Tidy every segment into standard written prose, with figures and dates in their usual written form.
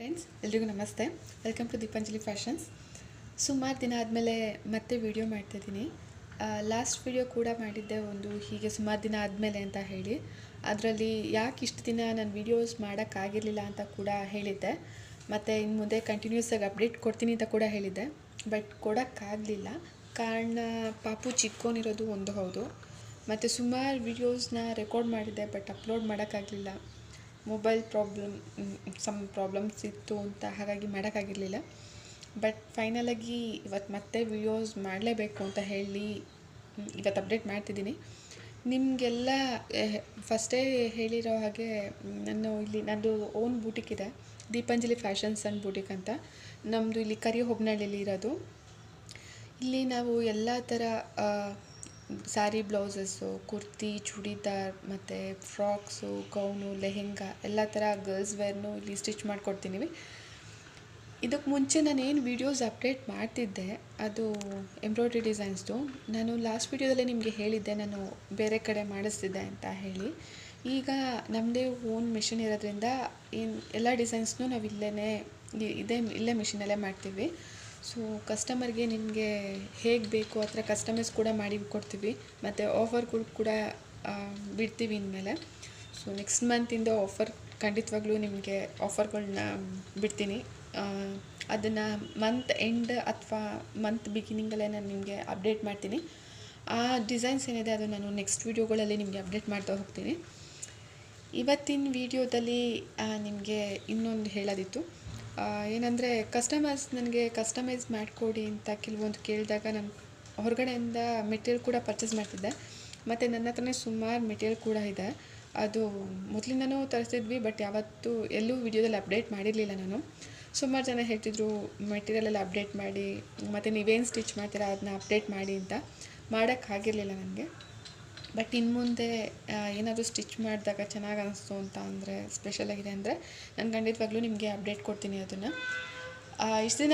Friends ಎಲ್ರಿಗೂ ನಮಸ್ತೆ. Welcome to Deepanjali fashions. ಸುಮಾರು ದಿನ ಆದಮೇಲೆ ಮತ್ತೆ ವಿಡಿಯೋ ಮಾಡ್ತಾಯಿದ್ದೀನಿ. ಲಾಸ್ಟ್ ವಿಡಿಯೋ ಕೂಡ ಮಾಡಿದ್ದೆ ಒಂದು ಹೀಗೆ ಸುಮಾರು ದಿನ ಆದಮೇಲೆ ಅಂತ ಹೇಳಿ. ಅದರಲ್ಲಿ ಯಾಕೆ ಇಷ್ಟು ದಿನ ನಾನು ವೀಡಿಯೋಸ್ ಮಾಡೋಕ್ಕಾಗಿರಲಿಲ್ಲ ಅಂತ ಕೂಡ ಹೇಳಿದ್ದೆ. ಮತ್ತು ಇನ್ನು ಮುಂದೆ ಕಂಟಿನ್ಯೂಸ್ ಆಗಿ ಅಪ್ಡೇಟ್ ಕೊಡ್ತೀನಿ ಅಂತ ಕೂಡ ಹೇಳಿದ್ದೆ. ಬಟ್ ಕೊಡೋಕ್ಕಾಗಲಿಲ್ಲ. ಕಾರಣ ಪಾಪು ಚಿಕ್ಕೋನಿರೋದು ಒಂದು ಹೌದು. ಮತ್ತು ಸುಮಾರು ವೀಡಿಯೋಸ್ನ ರೆಕಾರ್ಡ್ ಮಾಡಿದ್ದೆ, ಬಟ್ ಅಪ್ಲೋಡ್ ಮಾಡೋಕ್ಕಾಗಲಿಲ್ಲ. ಮೊಬೈಲ್ ಪ್ರಾಬ್ಲಮ್ಸ್ ಇತ್ತು ಅಂತ ಹಾಗಾಗಿ ಮಾಡೋಕ್ಕಾಗಿರಲಿಲ್ಲ. ಬಟ್ ಫೈನಲಾಗಿ ಇವತ್ತು ಮತ್ತೆ ವಿಡಿಯೋಸ್ ಮಾಡಲೇಬೇಕು ಅಂತ ಹೇಳಿ ಇವತ್ತು ಅಪ್ಡೇಟ್ ಮಾಡ್ತಿದ್ದೀನಿ. ನಿಮಗೆಲ್ಲ ಫಸ್ಟೇ ಹೇಳಿರೋ ಹಾಗೆ ನಂದು ಓನ್ ಬೂಟಿಕ್ ಇದೆ, ದೀಪಾಂಜಲಿ ಫ್ಯಾಷನ್ಸ್ ಆ್ಯಂಡ್ ಬೂಟಿಕ್ ಅಂತ. ನಮ್ಮದು ಇಲ್ಲಿ ಕರಿಹೊಬ್ನಹಳ್ಳಿಯಲ್ಲಿ ಇರೋದು. ಇಲ್ಲಿ ನಾವು ಎಲ್ಲ ಥರ ಸ್ಯಾರಿ ಬ್ಲೌಸಸ್ಸು, ಕುರ್ತಿ, ಚೂಡಿದಾರ್ ಮತ್ತು ಫ್ರಾಕ್ಸು, ಗೌನು, ಲೆಹೆಂಗಾ ಎಲ್ಲ ಥರ ಗರ್ಲ್ಸ್ ವೇರ್ನು ಇಲ್ಲಿ ಸ್ಟಿಚ್ ಮಾಡಿಕೊಡ್ತೀನಿ. ಇದಕ್ಕೆ ಮುಂಚೆ ನಾನೇನು ವೀಡಿಯೋಸ್ ಅಪ್ಡೇಟ್ ಮಾಡ್ತಿದ್ದೆ ಅದು ಎಂಬ್ರಾಯ್ಡ್ರಿ ಡಿಸೈನ್ಸ್ದು. ನಾನು ಲಾಸ್ಟ್ ವೀಡಿಯೋದಲ್ಲೇ ನಿಮಗೆ ಹೇಳಿದ್ದೆ ನಾನು ಬೇರೆ ಕಡೆ ಮಾಡಿಸ್ತಿದ್ದೆ ಅಂತ ಹೇಳಿ. ಈಗ ನಮ್ಮದೇ ಓನ್ ಮಿಷಿನ್ ಇರೋದ್ರಿಂದ ಎಲ್ಲ ಡಿಸೈನ್ಸ್ನೂ ನಾವು ಇಲ್ಲೇ ಮಿಷಿನಲ್ಲೇ ಮಾಡ್ತೀವಿ. ಸೊ ಕಸ್ಟಮರ್ಗೆ ನಿಮಗೆ ಹೇಗೆ ಬೇಕು ಆ ಥರ ಕಸ್ಟಮೈಸ್ ಕೂಡ ಮಾಡಿ ಕೊಡ್ತೀವಿ. ಮತ್ತು ಆಫರ್ಗಳು ಕೂಡ ಬಿಡ್ತೀವಿ ಇನ್ಮೇಲೆ. ಸೊ ನೆಕ್ಸ್ಟ್ ಮಂತಿಂದ ಆಫರ್ ಖಂಡಿತವಾಗ್ಲೂ ನಿಮಗೆ ಆಫರ್ಗಳನ್ನ ಬಿಡ್ತೀನಿ. ಅದನ್ನು ಮಂತ್ ಎಂಡ್ ಅಥವಾ ಮಂತ್ ಬಿಗಿನಿಂಗಲ್ಲೇ ನಾನು ನಿಮಗೆ ಅಪ್ಡೇಟ್ ಮಾಡ್ತೀನಿ. ಆ ಡಿಸೈನ್ಸ್ ಏನಿದೆ ಅದು ನಾನು ನೆಕ್ಸ್ಟ್ ವೀಡಿಯೋಗಳಲ್ಲಿ ನಿಮಗೆ ಅಪ್ಡೇಟ್ ಮಾಡ್ತಾ ಹೋಗ್ತೀನಿ. ಇವತ್ತಿನ ವೀಡಿಯೋದಲ್ಲಿ ನಿಮಗೆ ಇನ್ನೊಂದು ಹೇಳೋದಿತ್ತು. ಏನಂದರೆ ಕಸ್ಟಮರ್ಸ್ ನನಗೆ ಕಸ್ಟಮೈಸ್ ಮಾಡಿಕೊಡಿ ಅಂತ ಕೆಲವೊಂದು ಕೇಳಿದಾಗ ನಾನು ಹೊರಗಡೆಯಿಂದ ಮೆಟೀರಿಯಲ್ ಕೂಡ ಪರ್ಚೇಸ್ ಮಾಡ್ತಿದ್ದೆ. ಮತ್ತು ನನ್ನ ಹತ್ರನೇ ಸುಮಾರು ಮೆಟೀರಿಯಲ್ ಕೂಡ ಇದೆ. ಅದು ಮೊದಲಿಂದನೂ ತರಿಸ್ತಿದ್ವಿ, ಬಟ್ ಯಾವತ್ತೂ ಎಲ್ಲೂ ವೀಡಿಯೋದಲ್ಲಿ ಅಪ್ಡೇಟ್ ಮಾಡಿರಲಿಲ್ಲ ನಾನು. ಸುಮಾರು ಜನ ಹೇಳ್ತಿದ್ರು ಮೆಟೀರಿಯಲೆಲ್ಲ ಅಪ್ಡೇಟ್ ಮಾಡಿ, ಮತ್ತು ನೀವೇನು ಸ್ಟಿಚ್ ಮಾಡ್ತೀರಾ ಅದನ್ನ ಅಪ್ಡೇಟ್ ಮಾಡಿ ಅಂತ. ಮಾಡೋಕ್ಕಾಗಿರಲಿಲ್ಲ ನನಗೆ. ಬಟ್ ಇನ್ನು ಮುಂದೆ ಏನಾದರೂ ಸ್ಟಿಚ್ ಮಾಡಿದಾಗ ಚೆನ್ನಾಗಿ ಅನ್ನಿಸ್ತು ಅಂತ ಅಂದರೆ ಸ್ಪೆಷಲಾಗಿದೆ ಅಂದರೆ ನಾನು ಖಂಡಿತವಾಗ್ಲೂ ನಿಮಗೆ ಅಪ್ಡೇಟ್ ಕೊಡ್ತೀನಿ ಅದನ್ನು. ಇಷ್ಟು ದಿನ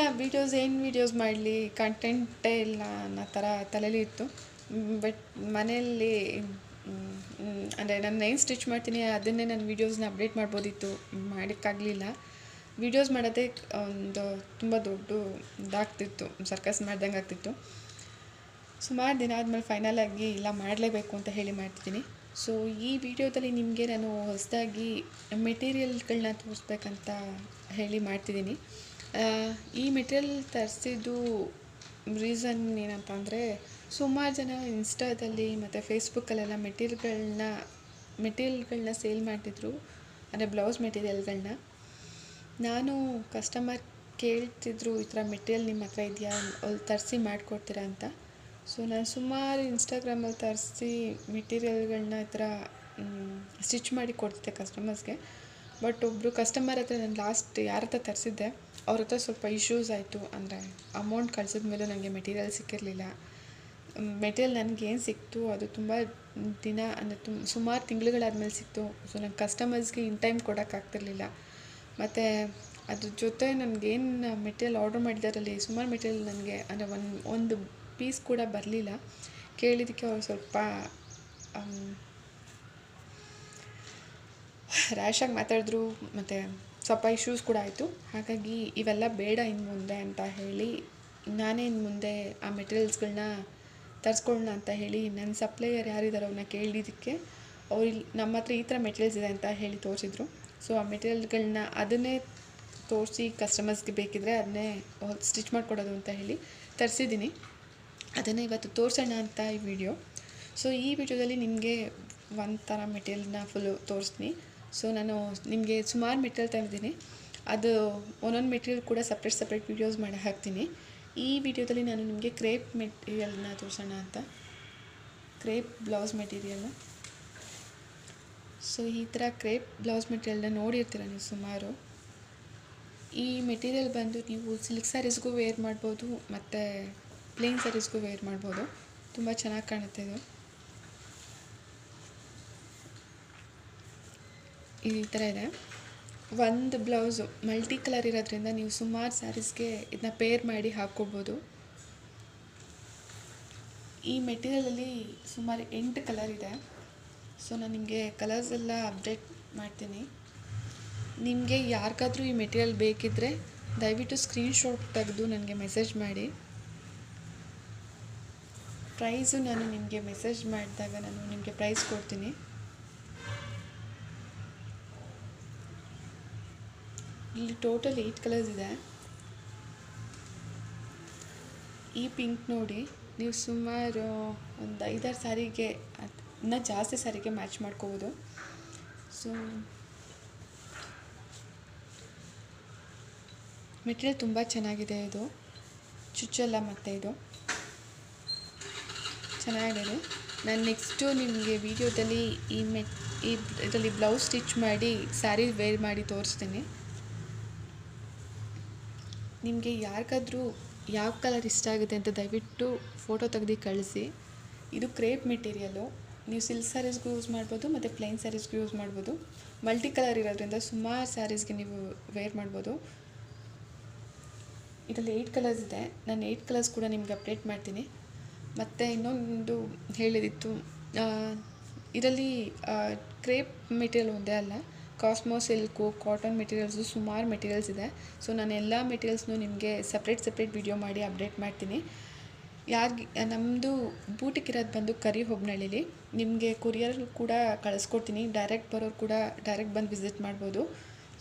ಏನು ವೀಡಿಯೋಸ್ ಮಾಡಲಿ, ಕಂಟೆಂಟೇ ಇಲ್ಲ ಅನ್ನೋ ಥರ ತಲೆಯಲ್ಲಿ ಇತ್ತು. ಬಟ್ ಮನೆಯಲ್ಲಿ ಅಂದರೆ ನಾನು ಏನು ಸ್ಟಿಚ್ ಮಾಡ್ತೀನಿ ಅದನ್ನೇ ನಾನು ವೀಡಿಯೋಸ್ನ ಅಪ್ಡೇಟ್ ಮಾಡ್ಬೋದಿತ್ತು, ಮಾಡೋಕ್ಕಾಗಲಿಲ್ಲ. ವೀಡಿಯೋಸ್ ಮಾಡೋದೇ ಒಂದು ತುಂಬ ದೊಡ್ಡ ಇದಾಗ್ತಿತ್ತು, ಸರ್ಕಸ್ ಮಾಡ್ದಂಗೆ ಆಗ್ತಿತ್ತು. ಸುಮಾರು ದಿನ ಆದಮೇಲೆ ಫೈನಲಾಗಿ ಇಲ್ಲ ಮಾಡಲೇಬೇಕು ಅಂತ ಹೇಳಿ ಮಾಡ್ತಿದ್ದೀನಿ. ಸೊ ಈ ವಿಡಿಯೋದಲ್ಲಿ ನಿಮಗೆ ನಾನು ಹೊಸದಾಗಿ ಮೆಟೀರಿಯಲ್ಗಳನ್ನ ತೋರಿಸ್ಬೇಕಂತ ಹೇಳಿ ಮಾಡ್ತಿದ್ದೀನಿ. ಈ ಮೆಟೀರಿಯಲ್ ತರಿಸಿದ್ದು ರೀಸನ್ ಏನಂತ ಅಂದರೆ, ಸುಮಾರು ಜನ ಇನ್ಸ್ಟಾದಲ್ಲಿ ಮತ್ತು ಫೇಸ್ಬುಕ್ಕಲ್ಲೆಲ್ಲ ಮೆಟೀರಿಯಲ್ಗಳನ್ನ ಸೇಲ್ ಮಾಡ್ತಿದ್ರು, ಅಂದರೆ ಬ್ಲೌಸ್ ಮೆಟೀರಿಯಲ್ಗಳನ್ನ. ನಾನು ಕಸ್ಟಮರ್ ಕೇಳ್ತಿದ್ರು ಈ ಥರ ಮೆಟೀರಿಯಲ್ ನಿಮ್ಮ ಹತ್ರ ಇದೆಯಾ, ಅಲ್ಲಿ ತರಿಸಿ ಮಾಡಿಕೊಡ್ತೀರಾ ಅಂತ. ಸೊ ನಾನು ಸುಮಾರು ಇನ್ಸ್ಟಾಗ್ರಾಮಲ್ಲಿ ತರಿಸಿ ಮೆಟೀರಿಯಲ್ಗಳನ್ನ ಈ ಥರ ಸ್ಟಿಚ್ ಮಾಡಿ ಕೊಡ್ತಿದ್ದೆ ಕಸ್ಟಮರ್ಸ್ಗೆ. ಬಟ್ ಒಬ್ಬರು ಕಸ್ಟಮರ್ ಹತ್ರ ನಾನು ಲಾಸ್ಟ್ ಯಾರ ಹತ್ರ ತರಿಸಿದ್ದೆ ಅವ್ರ ಹತ್ರ ಸ್ವಲ್ಪ ಇಶ್ಯೂಸ್ ಆಯಿತು. ಅಂದರೆ ಅಮೌಂಟ್ ಕಳಿಸಿದ ಮೇಲೂ ನನಗೆ ಮೆಟೀರಿಯಲ್ ಸಿಕ್ಕಿರಲಿಲ್ಲ. ಮೆಟೀರಿಯಲ್ ನನಗೇನು ಸಿಕ್ತು ಅದು ತುಂಬ ದಿನ ಅಂದರೆ ಸುಮಾರು ತಿಂಗಳುಗಳಾದ್ಮೇಲೆ ಸಿಕ್ತು. ಸೊ ನನ್ನ ಕಸ್ಟಮರ್ಸ್ಗೆ ಇನ್ ಟೈಮ್ ಕೊಡೋಕ್ಕಾಗ್ತಿರ್ಲಿಲ್ಲ. ಮತ್ತು ಅದ್ರ ಜೊತೆ ನನಗೇನು ಮೆಟೀರಿಯಲ್ ಆರ್ಡ್ರ್ ಮಾಡಿದಾರಲ್ಲಿ ಸುಮಾರು ಮೆಟೀರಿಯಲ್ ನನಗೆ ಅಂದರೆ ಒಂದು ಪೀಸ್ ಕೂಡ ಬರಲಿಲ್ಲ. ಕೇಳಿದ್ದಕ್ಕೆ ಅವ್ರು ಸ್ವಲ್ಪ ರ್ಯಾಶಾಗಿ ಮಾತಾಡಿದ್ರು, ಮತ್ತು ಸ್ವಲ್ಪ ಇಶ್ಯೂಸ್ ಕೂಡ ಆಯಿತು. ಹಾಗಾಗಿ ಇವೆಲ್ಲ ಬೇಡ ಇನ್ನು ಮುಂದೆ ಅಂತ ಹೇಳಿ ನಾನೇ ಇನ್ನು ಮುಂದೆ ಆ ಮೆಟೀರಿಯಲ್ಸ್ಗಳನ್ನ ತರಿಸ್ಕೊಳ್ಳೋಣ ಅಂತ ಹೇಳಿ ನನ್ನ ಸಪ್ಲೈಯರ್ ಯಾರಿದ್ದಾರೋ ಅವ್ರನ್ನ ಕೇಳಿದ್ದಕ್ಕೆ ಅವ್ರು ನಮ್ಮ ಹತ್ರ ಈ ಥರ ಮೆಟೀರಿಯಲ್ಸ್ ಇದೆ ಅಂತ ಹೇಳಿ ತೋರಿಸಿದ್ರು. ಸೊ ಆ ಮೆಟೀರಿಯಲ್ಗಳನ್ನ ಅದನ್ನೇ ತೋರಿಸಿ ಕಸ್ಟಮರ್ಸ್ಗೆ ಬೇಕಿದ್ದರೆ ಅದನ್ನೇ ಸ್ಟಿಚ್ ಮಾಡಿಕೊಡೋದು ಅಂತ ಹೇಳಿ ತರಿಸಿದ್ದೀನಿ. ಅದನ್ನು ಇವತ್ತು ತೋರಿಸೋಣ ಅಂತ ಈ ವಿಡಿಯೋ. ಸೊ ಈ ವಿಡಿಯೋದಲ್ಲಿ ನಿಮಗೆ ಒಂಥರ ಮೆಟೀರಿಯಲ್ನ ಫುಲ್ಲು ತೋರಿಸ್ತೀನಿ. ಸೊ ನಾನು ನಿಮಗೆ ಸುಮಾರು ಮೆಟೀರಿಯಲ್ ತಂದಿದ್ದೀನಿ, ಅದು ಒಂದೊಂದು ಮೆಟೀರಿಯಲ್ ಕೂಡ ಸಪ್ರೇಟ್ ವೀಡಿಯೋಸ್ ಮಾಡಿ ಹಾಕ್ತೀನಿ. ಈ ವಿಡಿಯೋದಲ್ಲಿ ನಾನು ನಿಮಗೆ ಕ್ರೇಪ್ ಮೆಟೀರಿಯಲ್ನ ತೋರಿಸೋಣ ಅಂತ, ಕ್ರೇಪ್ ಬ್ಲೌಸ್ ಮೆಟೀರಿಯಲ್ನ. ಸೊ ಈ ಥರ ಕ್ರೇಪ್ ಬ್ಲೌಸ್ ಮೆಟೀರಿಯಲ್ನ ನೋಡಿರ್ತೀರ ನೀವು ಸುಮಾರು. ಈ ಮೆಟೀರಿಯಲ್ ಬಂದು ನೀವು ಸಿಲ್ಕ್ ಸ್ಯಾರೀಸ್ಗೂ ವೇರ್ ಮಾಡ್ಬೋದು, ಮತ್ತು ಪ್ಲೇನ್ ಸ್ಯಾರೀಸ್ಗೂ ವೇರ್ ಮಾಡ್ಬೋದು. ತುಂಬ ಚೆನ್ನಾಗಿ ಕಾಣುತ್ತೆ ಇದು. ಈ ಥರ ಇದೆ. ಒಂದು ಬ್ಲೌಸು ಮಲ್ಟಿ ಕಲರ್ ಇರೋದ್ರಿಂದ ನೀವು ಸುಮಾರು ಸ್ಯಾರೀಸ್ಗೆ ಇದನ್ನ ಪೇರ್ ಮಾಡಿ ಹಾಕ್ಕೋಬೋದು. ಈ ಮೆಟೀರಿಯಲಲ್ಲಿ ಸುಮಾರು 8 ಕಲರ್ ಇದೆ. ಸೊ ನಾನು ನಿಮಗೆ ಕಲರ್ಸ್ ಎಲ್ಲ ಅಪ್ಡೇಟ್ ಮಾಡ್ತೀನಿ. ನಿಮಗೆ ಯಾರಿಗಾದ್ರೂ ಈ ಮೆಟೀರಿಯಲ್ ಬೇಕಿದ್ದರೆ ದಯವಿಟ್ಟು ಸ್ಕ್ರೀನ್ಶಾಟ್ ತೆಗೆದು ನನಗೆ ಮೆಸೇಜ್ ಮಾಡಿ. ಪ್ರೈಸು ನಾನು ನಿಮಗೆ ಮೆಸೇಜ್ ಮಾಡಿದಾಗ ನಾನು ನಿಮಗೆ ಪ್ರೈಸ್ ಕೊಡ್ತೀನಿ. ಇಲ್ಲಿ ಟೋಟಲ್ 8 ಕಲರ್ಸ್ ಇದೆ. ಈ ಪಿಂಕ್ ನೋಡಿ, ನೀವು ಸುಮಾರು ಒಂದು 5-6 ಸ್ಯಾರಿಗೆ ಇನ್ನೂ ಜಾಸ್ತಿ ಸ್ಯಾರಿಗೆ ಮ್ಯಾಚ್ ಮಾಡ್ಕೋಬೋದು. ಸೊ ಮೆಟೀರಿಯಲ್ ತುಂಬ ಚೆನ್ನಾಗಿದೆ. ಇದು ಚುಚ್ಚಲ್ಲ ಮತ್ತು ಇದು ಚೆನ್ನಾಗಿದೆ. ನಾನು ನೆಕ್ಸ್ಟು ನಿಮಗೆ ವಿಡಿಯೋದಲ್ಲಿ ಇದರಲ್ಲಿ ಬ್ಲೌಸ್ ಸ್ಟಿಚ್ ಮಾಡಿ ಸ್ಯಾರಿ ವೇರ್ ಮಾಡಿ ತೋರಿಸ್ತೀನಿ. ನಿಮಗೆ ಯಾರಿಗಾದ್ರೂ ಯಾವ ಕಲರ್ ಇಷ್ಟ ಆಗುತ್ತೆ ಅಂತ ದಯವಿಟ್ಟು ಫೋಟೋ ತೆಗೆದು ಕಳಿಸಿ. ಇದು ಕ್ರೇಪ್ ಮೆಟೀರಿಯಲು, ನೀವು ಸಿಲ್ಕ್ ಸ್ಯಾರೀಸ್ಗೂ ಯೂಸ್ ಮಾಡ್ಬೋದು ಮತ್ತು ಪ್ಲೇನ್ ಸ್ಯಾರೀಸ್ಗೂ ಯೂಸ್ ಮಾಡ್ಬೋದು. ಮಲ್ಟಿ ಕಲರ್ ಇರೋದ್ರಿಂದ ಸುಮಾರು ಸ್ಯಾರೀಸ್ಗೆ ನೀವು ವೇರ್ ಮಾಡ್ಬೋದು. ಇದರಲ್ಲಿ 8 ಕಲರ್ಸ್ ಇದೆ. ನಾನು 8 ಕಲರ್ಸ್ ಕೂಡ ನಿಮ್ಗೆ ಅಪ್ಡೇಟ್ ಮಾಡ್ತೀನಿ. ಮತ್ತು ಇನ್ನೊಂದು ಹೇಳಿದಿತ್ತು, ಇದರಲ್ಲಿ ಕ್ರೇಪ್ ಮೆಟೀರಿಯಲ್ ಒಂದೇ ಅಲ್ಲ, ಕಾಸ್ಮೋ ಸಿಲ್ಕು, ಕಾಟನ್ ಮೆಟೀರಿಯಲ್ಸು ಸುಮಾರು ಮೆಟೀರಿಯಲ್ಸ್ ಇದೆ. ಸೊ ನಾನು ಎಲ್ಲ ಮೆಟೀರಿಯಲ್ಸ್ನೂ ನಿಮಗೆ ಸಪ್ರೇಟ್ ವಿಡಿಯೋ ಮಾಡಿ ಅಪ್ಡೇಟ್ ಮಾಡ್ತೀನಿ. ನಮ್ಮದು ಬೂಟಿಕ್ ಇರೋದು ಬಂದು ಕರಿಹೊಬ್ನಳ್ಳಿಲಿ. ನಿಮಗೆ ಕೊರಿಯರ್ ಕೂಡ ಕಳಿಸ್ಕೊಡ್ತೀನಿ. ಡೈರೆಕ್ಟ್ ಬರೋರು ಕೂಡ ಡೈರೆಕ್ಟ್ ಬಂದು ವಿಸಿಟ್ ಮಾಡ್ಬೋದು.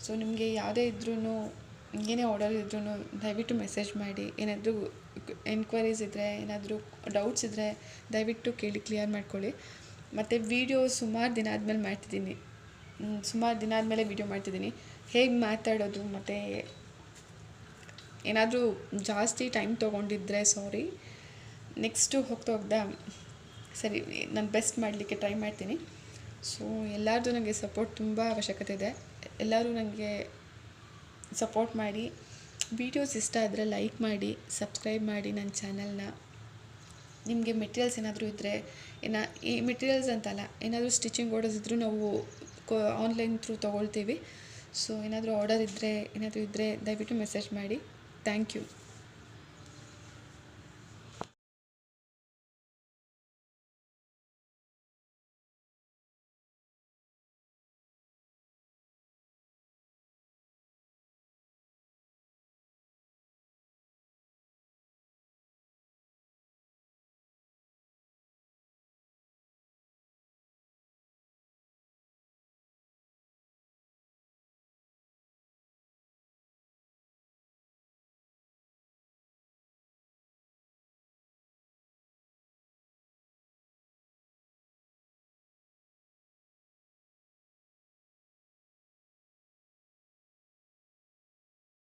ಸೊ ನಿಮಗೆ ಯಾವುದೇ ಇದ್ರೂ, ಏನೇ ಆರ್ಡರ್ ಇದ್ರೂ ದಯವಿಟ್ಟು ಮೆಸೇಜ್ ಮಾಡಿ. ಏನಾದರೂ ಎನ್ಕ್ವೈರೀಸ್ ಇದ್ದರೆ, ಏನಾದರೂ ಡೌಟ್ಸ್ ಇದ್ದರೆ ದಯವಿಟ್ಟು ಕೇಳಿ ಕ್ಲಿಯರ್ ಮಾಡ್ಕೊಳ್ಳಿ. ಮತ್ತು ವೀಡಿಯೋ ಸುಮಾರು ದಿನ ಆದಮೇಲೆ ವೀಡಿಯೋ ಮಾಡ್ತಿದ್ದೀನಿ. ಹೇಗೆ ಮಾತಾಡೋದು ಮತ್ತು ಏನಾದರೂ ಜಾಸ್ತಿ ಟೈಮ್ ತೊಗೊಂಡಿದ್ದರೆ ಸಾರಿ. ನೆಕ್ಸ್ಟು ಹೋಗ್ತಾ ಸರಿ, ನಾನು ಬೆಸ್ಟ್ ಮಾಡಲಿಕ್ಕೆ ಟ್ರೈ ಮಾಡ್ತೀನಿ. ಸೊ ಎಲ್ಲರದು ನನಗೆ ಸಪೋರ್ಟ್ ತುಂಬ ಅವಶ್ಯಕತೆ ಇದೆ. ಎಲ್ಲರೂ ನನಗೆ ಸಪೋರ್ಟ್ ಮಾಡಿ. ವೀಡಿಯೋಸ್ ಇಷ್ಟ ಆದರೆ ಲೈಕ್ ಮಾಡಿ, ಸಬ್ಸ್ಕ್ರೈಬ್ ಮಾಡಿ ನನ್ನ ಚಾನಲ್ನ. ನಿಮಗೆ ಮೆಟೀರಿಯಲ್ಸ್ ಏನಾದರೂ ಇದ್ದರೆ, ಈ ಮೆಟೀರಿಯಲ್ಸ್ ಅಂತಲ್ಲ, ಏನಾದರೂ ಸ್ಟಿಚಿಂಗ್ ಆರ್ಡರ್ಸ್ ಇದ್ದರೂ ನಾವು ಆನ್ಲೈನ್ ಥ್ರೂ ತೊಗೊಳ್ತೀವಿ. ಸೊ ಏನಾದರೂ ಆರ್ಡರ್ ಇದ್ದರೆ ದಯವಿಟ್ಟು ಮೆಸೇಜ್ ಮಾಡಿ. Thank you.